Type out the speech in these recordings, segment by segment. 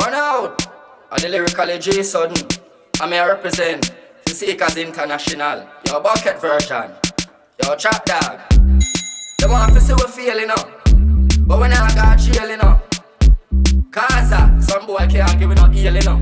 Burn out. I'm the lyrically J Sudden. I'm here represent the Seekers International. Your bucket version. Your trap dog. They want to see we feel, you know. But when I got jail, you know. Cause some boy can't give me no heal, you know.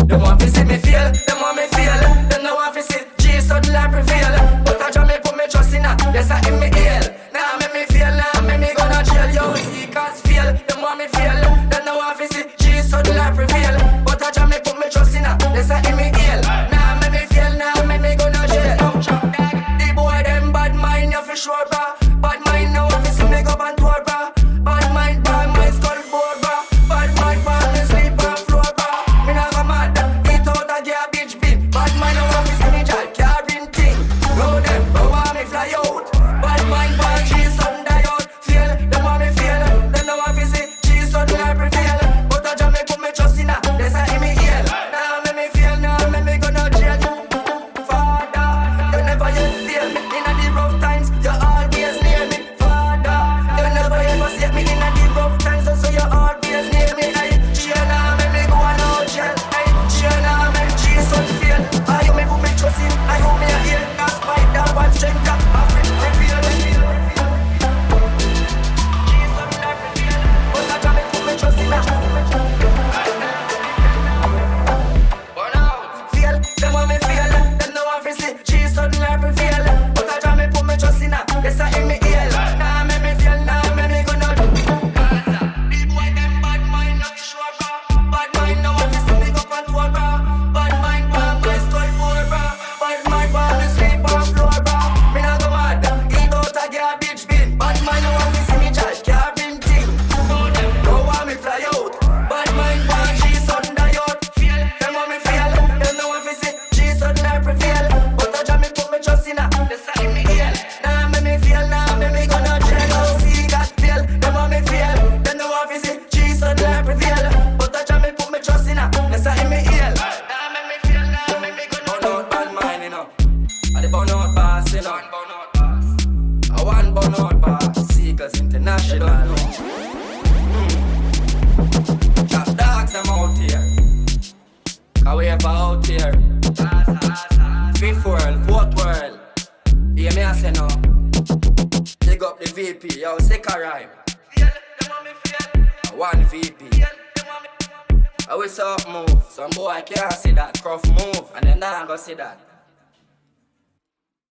They want to see me feel, they want me feel. They don't want to see J Sudden like prevail. But I just me put me trust in her. Yes, I in me heal. Now make me feel, now make me go to jail. Yo, Seekers feel, they want me feel. They don't want to see J Sudden like prevail. But I just me put me trust in her. Yes, I in me heal. Now make me feel, now make me go to jail. The boy them bad mind, you for sure, bro. Bad mind now, if you see me go on tour, bro. Bad mind, my skull board, bro. Bad mind, me sleep on floor, bro. Me nah go mad, eat out a garbage bin. Bad mind now, if you see me drive carrying thing. Roll them, but want me fly out. Bad mind, cheese on die out. Feel, them want me feel. Them know if you see cheese on the life prevail. But I just me put me trust in her. That's how in me heal. Now make me feel, now make me go no jail. Father, you never yet fail me in the rough times. You always near me. Father, you never ever save me in the rough times. So you always near me. Hey, cheer now, make me go on no jail. Hey, cheer now, make Jesus on feel. I me put me trust in. I hope me a heal. That's my dad, one strength. I reveal. Jesus on that reveal. But I just me put me trust in her. Burn out. Feel, them want me feel. Them know what to see. Jesus on that reveal. But I just me put me trust in her. Yes, I in me heal. Now make me feel. Now make me go no. The boy them bad mind, not sure, bro. Bad mind now want to see me go on tour, bro. Bad mind, my skull for, bro. Bad mind, me sleep on floor, bro. Me nah go mad, eat out a garbage bin. Bad mind now want to see me drive carrying thing. Don't want me fly out. Bad mind, cheese on die out. Feel, them want me feel. Them know want to see cheese on die prevail. But I just me put me trust in her. That's how in me heal. Now make me feel, now make me go no jail. Oh, see that feel, them want me feel. Them know want to see cheese on die prevail. But I just me put me trust in her. That's how in me heal. Now make me feel, now make me go no. Burn out bad mind, you know. And the burn out boss, you know. I want burn out boss. Seekers International. Chop dogs, them out here. Cause we ever out here. Fifth world, fourth world. Hear me I say no. Dig up the VP, yo, sick a rhyme. One VP. I will soft move. Some boy can't see that. Gruff move. And then I go see that.